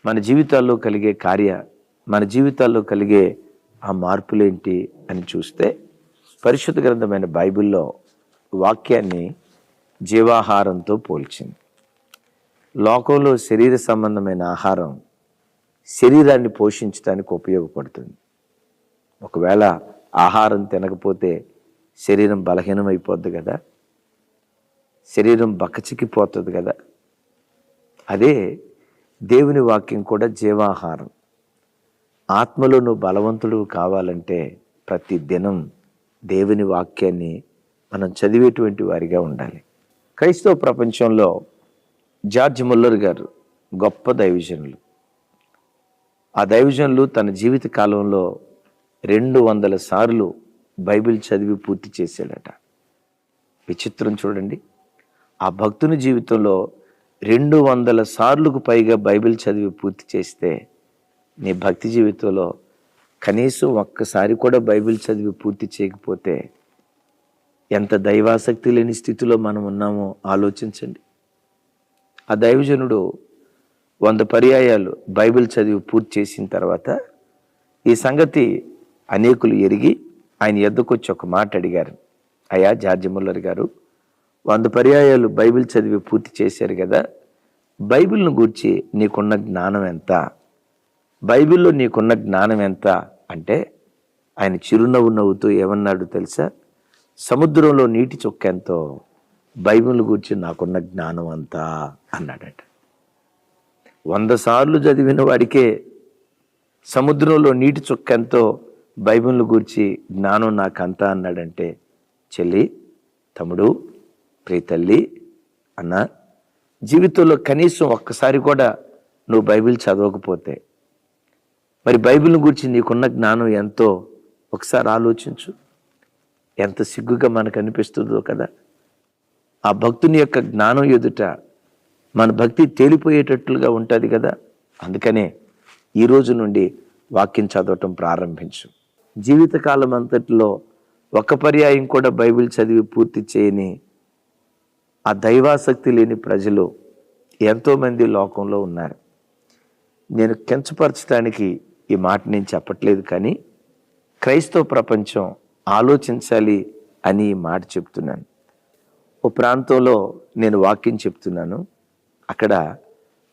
మన జీవితాల్లో కలిగే మన జీవితాల్లో కలిగే ఆ మార్పులేంటి అని చూస్తే పరిశుద్ధ గ్రంథమైన బైబిల్లో వాక్యాన్ని జీవాహారంతో పోల్చింది. లోకంలో శరీర సంబంధమైన ఆహారం శరీరాన్ని పోషించడానికి ఉపయోగపడుతుంది. ఒకవేళ ఆహారం తినకపోతే శరీరం బలహీనమైపోద్ది కదా, శరీరం బక్కచిక్కిపోతుంది కదా. అదే దేవుని వాక్యం కూడా జీవాహారం. ఆత్మలో నువ్వు బలవంతుడు కావాలంటే ప్రతి దినం దేవుని వాక్యాన్ని మనం చదివేటువంటి వారిగా ఉండాలి. క్రైస్తవ ప్రపంచంలో జార్జ్ ముల్లర్ గారు గొప్ప దైవజనులు. ఆ దైవజనులు తన జీవిత కాలంలో 200 సార్లు బైబిల్ చదివి పూర్తి చేశాడట. విచిత్రం చూడండి, ఆ భక్తుని జీవితంలో 200 సార్లకు పైగా బైబిల్ చదివి పూర్తి చేస్తే నీ భక్తి జీవితంలో కనీసం ఒక్కసారి కూడా బైబిల్ చదివి పూర్తి చేయకపోతే ఎంత దైవాసక్తి లేని స్థితిలో మనం ఉన్నామో ఆలోచించండి. ఆ దైవజనుడు 100 పర్యాయాలు బైబిల్ చదివి పూర్తి చేసిన తర్వాత ఈ సంగతి అనేకులు ఎరిగి ఆయన ఎద్దకు వచ్చి ఒక మాట అడిగారు. అయ్యా జార్జ్ ముల్లర్ గారు, 100 పర్యాయాలు బైబిల్ చదివి పూర్తి చేశారు కదా, బైబిల్ను గూర్చి నీకున్న జ్ఞానం ఎంత? బైబిల్లో నీకున్న జ్ఞానం ఎంత అంటే ఆయన చిరునవ్వు నవ్వుతూ ఏమన్నాడు తెలుసా? సముద్రంలో నీటి చుక్క ఎంతో బైబిల్ గూర్చి నాకున్న జ్ఞానం అంతా అన్నాడట. 100 సార్లు చదివిన వాడికే సముద్రంలో నీటి చుక్క ఎంతో బైబిల్ గూర్చి జ్ఞానం నాకంతా అన్నాడంటే, చెల్లి, తమ్ముడు, ప్రియతల్లి, అన్న, జీవితంలో కనీసం ఒక్కసారి కూడా నువ్వు బైబిల్ చదవకపోతే మరి బైబిల్ గురించి నీకున్న జ్ఞానం ఎంతో ఒకసారి ఆలోచించు. ఎంత సిగ్గుగా మనకు అనిపిస్తుందో కదా. ఆ భక్తుని యొక్క జ్ఞానం ఎదుట మన భక్తి తేలిపోయేటట్లుగా ఉంటుంది కదా. అందుకనే ఈ రోజు నుండి వాక్యం చదవటం ప్రారంభించు. జీవితకాలం అంతటిలో ఒక పర్యాయం కూడా బైబిల్ చదివి పూర్తి చేయని ఆ దైవాసక్తి లేని ప్రజలు ఎంతోమంది లోకంలో ఉన్నారు. నేను కించపరచడానికి ఈ మాట నేను చెప్పట్లేదు, కానీ క్రైస్తవ ప్రపంచం ఆలోచించాలి అని ఈ మాట చెప్తున్నాను. ఓ ప్రాంతంలో నేను వాక్యం చెప్తున్నాను. అక్కడ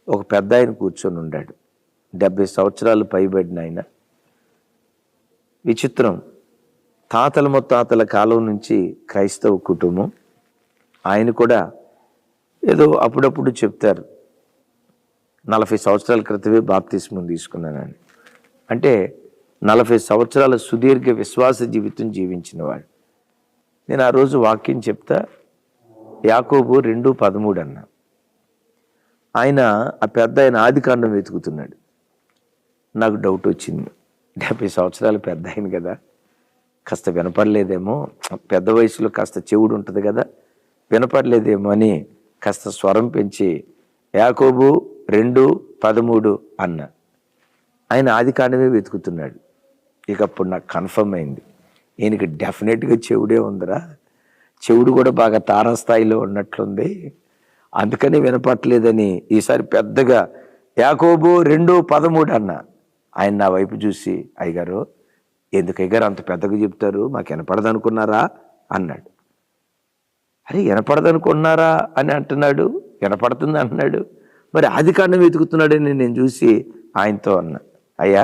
ఒక పెద్ద ఆయన కూర్చొని ఉన్నాడు, 70 సంవత్సరాలు పైబడిన ఆయన. విచిత్రం, తాతల ముత్తాతల కాలం నుంచి క్రైస్తవ కుటుంబం. ఆయన కూడా ఏదో అప్పుడప్పుడు చెప్తారు, 40 సంవత్సరాల క్రితమే బాప్తిస్మం తీసుకున్నానని. అంటే 40 సంవత్సరాల సుదీర్ఘ విశ్వాస జీవితం జీవించిన వాడు. నేను ఆ రోజు వాక్యం చెప్తా, యాకోబు 2:13 అన్నా. ఆయన ఆ పెద్ద ఆయన ఆదికాండం వెతుకుతున్నాడు. నాకు డౌట్ వచ్చింది, 70 సంవత్సరాలు పెద్ద ఆయన కదా, కాస్త వినపడలేదేమో, పెద్ద వయసులో కాస్త చెవుడు ఉంటుంది కదా, వినపడలేదేమో అని కాస్త స్వరం పెంచి యాకోబు 2:13 అన్న. ఆయన ఆదికాండమే వెతుకుతున్నాడు. ఇక అప్పుడు నాకు కన్ఫర్మ్ అయింది, ఈయనకి డెఫినెట్గా చెవుడే ఉందిరా, చెవుడు కూడా బాగా తారాస్థాయిలో ఉన్నట్లుంది, అందుకని వినపట్లేదని ఈసారి పెద్దగా యాకోబు 2:13 అన్న. ఆయన నా వైపు చూసి, అయ్యగారు, ఎందుకు అయ్యగారు అంత పెద్దగా చెప్తారు, మాకు వినపడదనుకున్నారా అన్నాడు. అరే, వినపడదనుకున్నారా అని అంటున్నాడు, వినపడుతుంది అంటున్నాడు, మరి ఆదికాండం వెతుకుతున్నాడని నేను చూసి ఆయనతో అన్నా, అయ్యా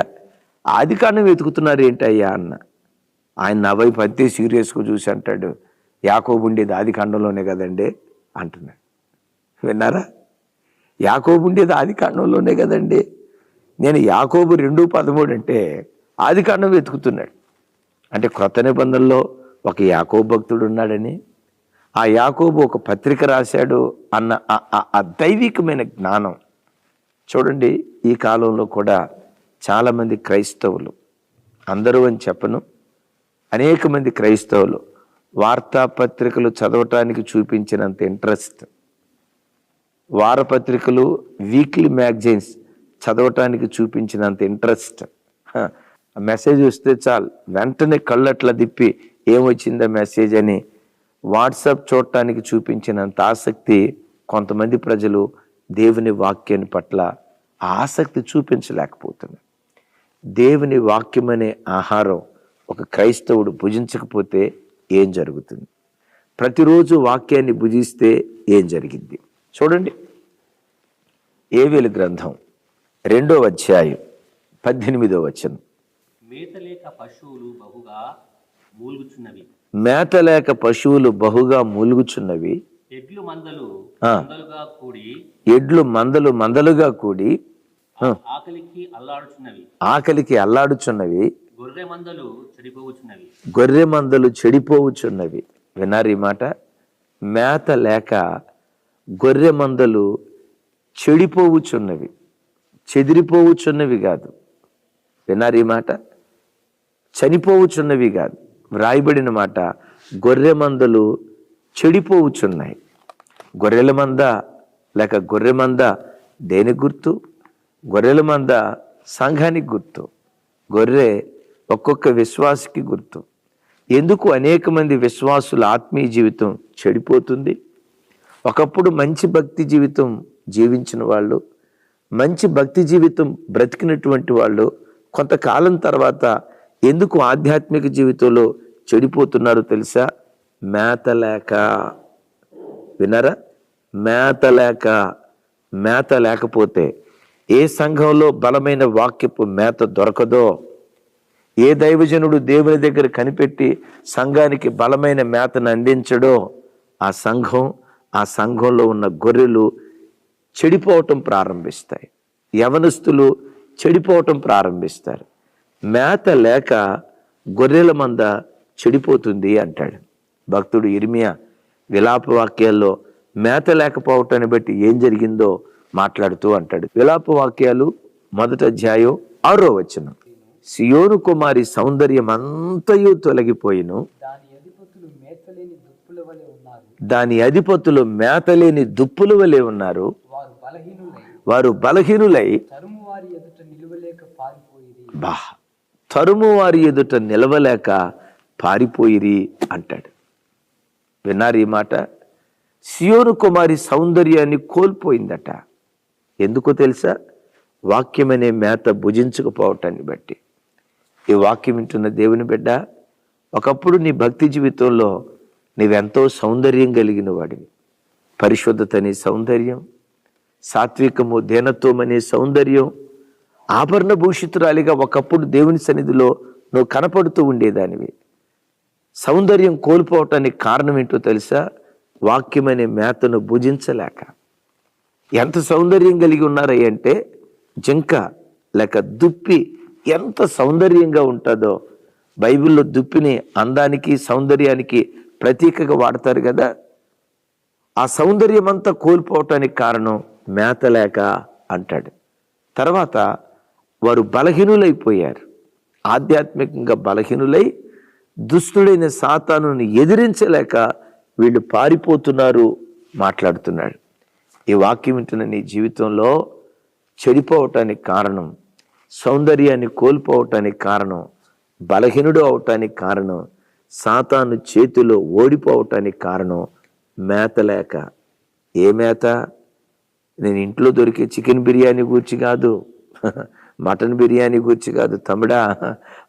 ఆదికాండం వెతుకుతున్నారు ఏంటి అయ్యా అన్న. ఆయన నా వైపు అంతే సీరియస్గా చూసి అంటాడు, యాకోబు ఉండేది ఆదికాండంలోనే కదండి అంటున్నాడు. విన్నారా? యాకోబు ఉండేది ఆదికాండంలోనే కదండి. నేను యాకోబు 2:13 అంటే ఆదికాండం వెతుకుతున్నాడు. అంటే క్రొత్త నిబంధనలో ఒక యాకోబు భక్తుడు ఉన్నాడని, ఆ యాకోబు ఒక పత్రిక రాశాడు అన్న ఆ దైవికమైన జ్ఞానం చూడండి. ఈ కాలంలో కూడా చాలామంది క్రైస్తవులు, అందరూ అని చెప్పను, అనేక మంది క్రైస్తవులు వార్తాపత్రికలు చదవటానికి చూపించినంత ఇంట్రెస్ట్, వారపత్రికలు, వీక్లీ మ్యాగజైన్స్ చదవటానికి చూపించినంత ఇంట్రెస్ట్, మెసేజ్ వస్తే చాలు వెంటనే కళ్ళట్లా తిప్పి ఏమొచ్చిందా మెసేజ్ అని వాట్సాప్ చూడటానికి చూపించినంత ఆసక్తి కొంతమంది ప్రజలు దేవుని వాక్యాన్ని పట్ల ఆసక్తి చూపించలేకపోతున్నారు. దేవుని వాక్యం అనే ఆహారం ఒక క్రైస్తవుడు భుజించకపోతే ఏం జరుగుతుంది? ప్రతిరోజు వాక్యాన్ని భుజిస్తే ఏం జరిగింది? చూడండి, ఏవేలు గ్రంథం 2వ అధ్యాయం 18వ వచనం. మేతలేక పశువులు బహుగా మూలుగుచున్నవి, మేతలేక పశువులు బహుగా మూలుగుచున్నవి, ఎడ్లు మందలు మందలుగా కూడి ఎడ్లు మందలు మందలుగా కూడి ఆకలికి అల్లాడుచున్నవి, ఆకలికి అల్లాడుచున్నవి, గొర్రె మందలు చెడిపోవచ్చున్నవి, గొర్రె మందలు చెడిపోవచ్చున్నవి. విన్నారు ఈ మాట? మేత లేక గొర్రె మందలు చెడిపోవచ్చున్నవి, చెదిరిపోవచ్చున్నవి కాదు. విన్నారు ఈ మాట? చనిపోవచ్చున్నవి కాదు. వ్రాయబడిన మాట, గొర్రె మందలు చెడిపోవచ్చున్నాయి. గొర్రెల మంద లేక గొర్రె మంద దేనికి గుర్తు? గొర్రెల మంద సంఘానికి గుర్తు. గొర్రె ఒక్కొక్క విశ్వాసికి గుర్తు. ఎందుకు అనేక మంది విశ్వాసుల ఆత్మీయ జీవితం చెడిపోతుంది? ఒకప్పుడు మంచి భక్తి జీవితం జీవించిన వాళ్ళు, మంచి భక్తి జీవితం బ్రతికినటువంటి వాళ్ళు కొంతకాలం తర్వాత ఎందుకు ఆధ్యాత్మిక జీవితంలో చెడిపోతున్నారో తెలుసా? మేతలేక. వినరా? మేతలేక. మేత లేకపోతే, ఏ సంఘంలో బలమైన వాక్యపు మేత దొరకదో, ఏ దైవజనుడు దేవుని దగ్గర కనిపెట్టి సంఘానికి బలమైన మేతను అందించడో, ఆ సంఘంలో ఉన్న గొర్రెలు చెడిపోవటం ప్రారంభిస్తాయి. యవనస్తులు చెడిపోవటం ప్రారంభిస్తారు. మేత లేక గొర్రెల మంద చెడిపోతుంది అంటాడు భక్తుడు ఇర్మియా. విలాప వాక్యాల్లో మేత లేకపోవటాన్ని బట్టి ఏం జరిగిందో మాట్లాడుతూ అంటాడు. విలాప వాక్యాలు 1వ అధ్యాయం 6వ వచనం. సియోను కుమారి సౌందర్యం అంతయు తొలగిపోయిను, దాని అధిపతులు మేతలేని దుప్పుల వలె ఉన్నారు, వారు బలహీనులై తరుము వారి ఎదుట నిలవలేక పారిపోయిరి అంటాడు. విన్నారు ఈ మాట? సియోను కుమారి సౌందర్యాన్ని కోల్పోయిందట. ఎందుకో తెలుసా? వాక్యమనే మేత భుజించకపోవటాన్ని బట్టి. ఈ వాక్యం వింటున్న దేవుని బిడ్డ, ఒకప్పుడు నీ భక్తి జీవితంలో నీవెంతో సౌందర్యం కలిగిన వాడివి. పరిశుద్ధత అనే సౌందర్యం, సాత్వికము దీనత్వం అనే సౌందర్యం, ఆభరణ భూషితురాలిగా ఒకప్పుడు దేవుని సన్నిధిలో నువ్వు కనపడుతూ ఉండేదానివి. సౌందర్యం కోల్పోవటానికి కారణం ఏంటో తెలుసా? వాక్యమనే మేతను భుజించలేక. ఎంత సౌందర్యం కలిగి ఉన్నారంటే, జింక లేక దుప్పి ఎంత సౌందర్యంగా ఉంటుందో. బైబిల్లో దుప్పిని అందానికి సౌందర్యానికి ప్రతీకగా వాడతారు కదా. ఆ సౌందర్యం అంతా కోల్పోవటానికి కారణం మేత లేక అంటాడు. తర్వాత వారు బలహీనులైపోయారు. ఆధ్యాత్మికంగా బలహీనులై దుష్టుడైన సాతానుని ఎదిరించలేక వీళ్ళు పారిపోతున్నారు మాట్లాడుతున్నాడు. ఈ వాక్యం వింటున్న నీ జీవితంలో చెడిపోవటానికి కారణం, సౌందర్యాన్ని కోల్పోవటానికి కారణం, బలహీనుడు అవటానికి కారణం, సాతాను చేతిలో ఓడిపోవటానికి కారణం మేత లేక. ఏ మేత? నేను ఇంట్లో దొరికే చికెన్ బిర్యానీ గూర్చి కాదు, మటన్ బిర్యానీ గూర్చి కాదు తమ్ముడా.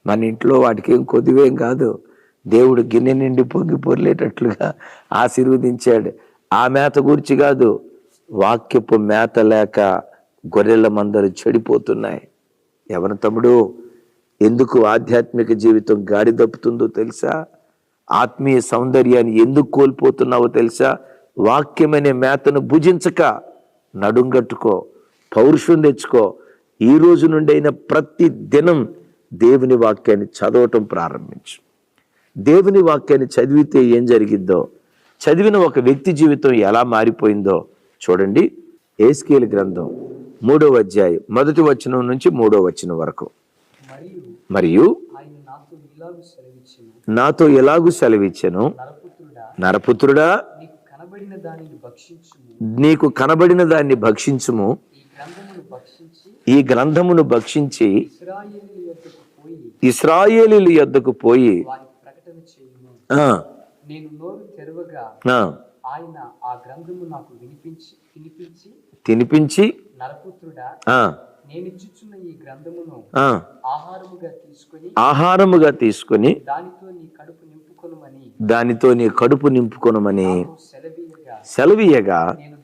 మన ఇంట్లో వాటికి ఏం కొద్దివేం కాదు. దేవుడు గిన్నె నిండి పొంగి పొర్లేటట్లుగా ఆశీర్వదించాడు. ఆ మేత గూర్చి కాదు. వాక్యపు మేత లేక గొర్రెల మందలు చెడిపోతున్నాయి. ఎవరు తమ్ముడు? ఎందుకు ఆధ్యాత్మిక జీవితం గాడి తప్పుతుందో తెలుసా? ఆత్మీయ సౌందర్యాన్ని ఎందుకు కోల్పోతున్నావో తెలుసా? వాక్యమనే మేతను భుజించక నడుంగట్టుకో, పౌరుషం తెచ్చుకో. ఈ రోజు నుండి అయినా ప్రతి దినం దేవుని వాక్యాన్ని చదవటం ప్రారంభించు. దేవుని వాక్యాన్ని చదివితే ఏం జరిగిద్దో, చదివిన ఒక వ్యక్తి జీవితం ఎలా మారిపోయిందో చూడండి. యేస్కేలు గ్రంథం 3వ అధ్యాయం 1వ వచనం నుంచి 3వ వచనం వరకు. మరియు నాతో ఎలాగూ సెలవిచ్చెను, నరపుత్రుడా, నీకు కనబడిన దాన్ని భక్షించుము, ఈ గ్రంథమును భక్షించి ఇశ్రాయేలీయుల యొద్దకు పోయి ఆయన ఆ గ్రంథము నాకు వినిపించి తినిపించి నరపుత్రుడా, ఆ, నేనిచ్చుచున్న ఈ గ్రంథమును ఆ, ఆహారముగా తీసుకొని దానితో నీ దానితో కడుపు నింపుకొనమని సెలవీయగా సెలవీయగా నేను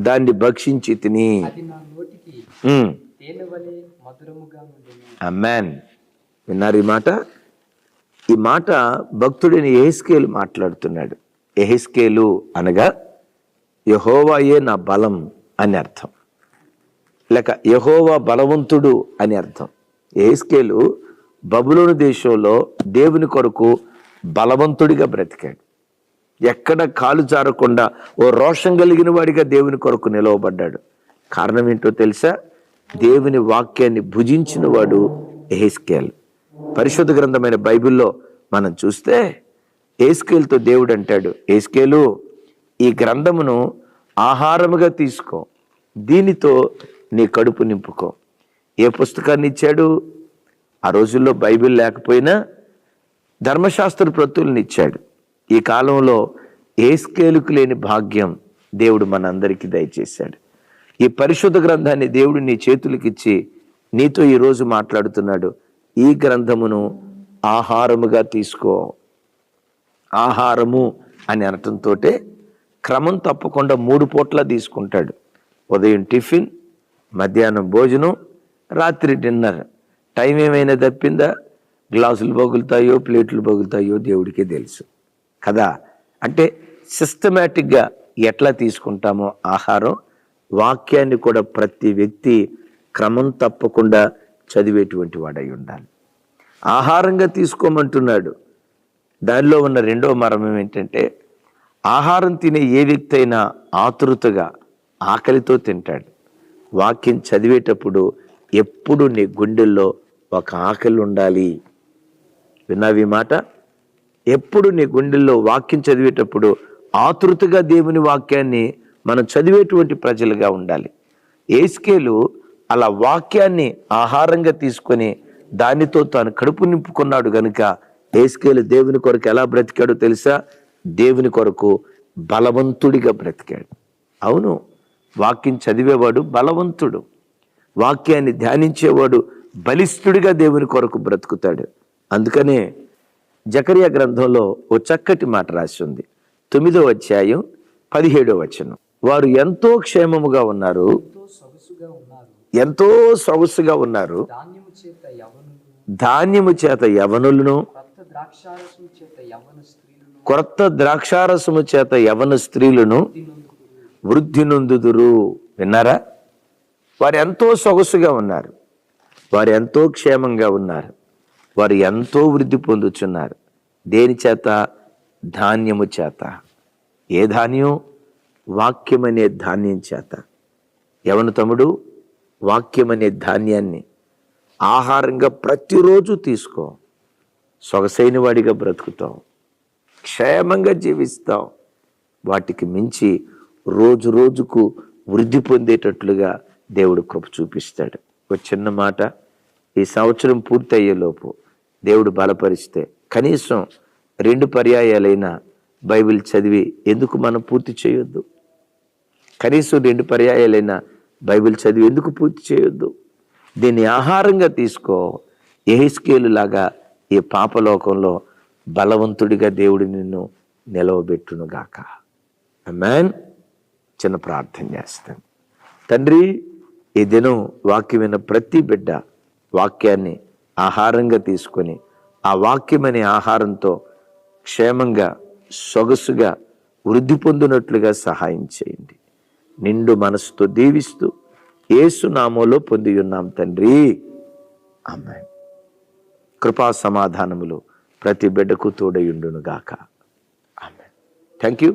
దాన్ని భక్షించి తిని. అది నా నోటికి తేనె వలె మధురముగా ఉండెను. ఆమేన్. విన్నారు ఈ మాట? ఈ మాట భక్తుడైన యెహెజ్కేలు మాట్లాడుతున్నాడు. యెహెజ్కేలు అనగా యెహోవాయే నా బలం అని అర్థం, లేక యెహోవా బలవంతుడు అని అర్థం. యెహెజ్కేలు బబులోను దేశంలో దేవుని కొరకు బలవంతుడిగా బ్రతికాడు. ఎక్కడ కాలు జారకుండా ఓ రోషం కలిగిన వాడిగా దేవుని కొరకు నిలవబడ్డాడు. కారణం ఏంటో తెలుసా? దేవుని వాక్యాన్ని భుజించిన వాడు యెహెజ్కేలు. పరిశుద్ధ గ్రంథమైన బైబిల్లో మనం చూస్తే యెహెజ్కేలుతో దేవుడు అంటాడు, యెహెజ్కేలు, ఈ గ్రంథమును ఆహారముగా తీసుకో, దీనితో నీ కడుపు నింపుకో. ఏ పుస్తకాన్ని ఇచ్చాడు? ఆ రోజుల్లో బైబిల్ లేకపోయినా ధర్మశాస్త్ర ప్రతుల్ని ఇచ్చాడు. ఈ కాలంలో యెహెజ్కేలుకు లేని భాగ్యం దేవుడు మనందరికీ దయచేశాడు. ఈ పరిశుద్ధ గ్రంథాన్ని దేవుడు నీ చేతులకిచ్చి నీతో ఈరోజు మాట్లాడుతున్నాడు. ఈ గ్రంథమును ఆహారముగా తీసుకో. ఆహారము అని అనటంతో క్రమం తప్పకుండా 3 పూట్ల తీసుకుంటాడు. ఉదయం టిఫిన్, మధ్యాహ్నం భోజనం, రాత్రి డిన్నర్. టైం ఏమైనా తప్పిందా? గ్లాసులు పగులుతాయో ప్లేట్లు పగులుతాయో దేవుడికే తెలుసు కదా. అంటే సిస్టమేటిక్గా ఎట్లా తీసుకుంటామో ఆహారం, వాక్యాన్ని కూడా ప్రతి వ్యక్తి క్రమం తప్పకుండా చదివేటువంటి వాడై ఉండాలి. ఆహారంగా తీసుకోమంటున్నాడు. దానిలో ఉన్న రెండవ మర్మం ఏంటంటే, ఆహారం తినే ఏ వ్యక్తి అయినా ఆతృతగా ఆకలితో తింటాడు. వాక్యం చదివేటప్పుడు ఎప్పుడు నీ గుండెల్లో ఒక ఆకలి ఉండాలి. విన్నావి మాట? ఎప్పుడు నీ గుండెల్లో వాక్యం చదివేటప్పుడు ఆతృతగా దేవుని వాక్యాన్ని మనం చదివేటువంటి ప్రజలుగా ఉండాలి. యెహెజ్కేలు అలా వాక్యాన్ని ఆహారంగా తీసుకొని దానితో తాను కడుపు నింపుకున్నాడు గనుక యెహెజ్కేలు దేవుని కొరకు ఎలా బ్రతికాడో తెలుసా? దేవుని కొరకు బలవంతుడిగా బ్రతికాడు. అవును, వాక్యం చదివేవాడు బలవంతుడు, వాక్యాన్ని ధ్యానించేవాడు బలిష్ఠుడిగా దేవుని కొరకు బ్రతుకుతాడు. అందుకనే జకరియా గ్రంథంలో ఓ చక్కటి మాట రాసి ఉంది. 9వ అధ్యాయం 17వ వచనం. వారు ఎంతో క్షేమముగా ఉన్నారు, ఎంతో సొగసుగా ఉన్నారు, ధాన్యము చేత యవనులను, కొత్త ద్రాక్షారసము చేత యవన స్త్రీలను వృద్ధి నొందుదురు. విన్నారా? వారు ఎంతో సొగసుగా ఉన్నారు, వారు ఎంతో క్షేమంగా ఉన్నారు, వారు ఎంతో వృద్ధి పొందుచున్నారు. దేని చేత? ధాన్యము చేత. ఏ ధాన్యం? వాక్యం అనే ధాన్యం చేత. యవన తమ్ముడు, వాక్యం అనే ధాన్యాన్ని ఆహారంగా ప్రతిరోజు తీసుకో. సొగసైన వాడిగా బ్రతుకుతాం, క్షేమంగా జీవిస్తాం. వాటికి మించి రోజు రోజుకు వృద్ధి పొందేటట్లుగా దేవుడు కృప చూపిస్తాడు. ఒక చిన్న మాట, ఈ సంవత్సరం పూర్తి అయ్యేలోపు దేవుడు బలపరిస్తే కనీసం 2 పర్యాయాలైనా బైబిల్ చదివి ఎందుకు మనం పూర్తి చేయొద్దు? కనీసం 2 పర్యాయాలైనా బైబిల్ చదివి ఎందుకు పూర్తి చేయొద్దు? దీన్ని ఆహారంగా తీసుకో. యెహెజ్కేలు లాగా ఈ పాపలోకంలో బలవంతుడిగా దేవుడు నిన్ను నిలవబెట్టునుగాక. ఆమేన్. చిన్న ప్రార్థన చేస్తాను. తండ్రి, ఈ దినం వాక్యం విన్న ప్రతి బిడ్డ వాక్యాన్ని ఆహారంగా తీసుకొని ఆ వాక్యం అనే ఆహారంతో క్షేమంగా సొగసుగా వృద్ధి పొందినట్లుగా సహాయం చేయండి. నిండు మనసుతో దీవిస్తూ యేసు నామములో పొంది ఉన్నాం తండ్రి. ఆమేన్. కృపా సమాధానములు ప్రతి బిడ్డకు తోడయుండును గాక. ఆమేన్. Thank you.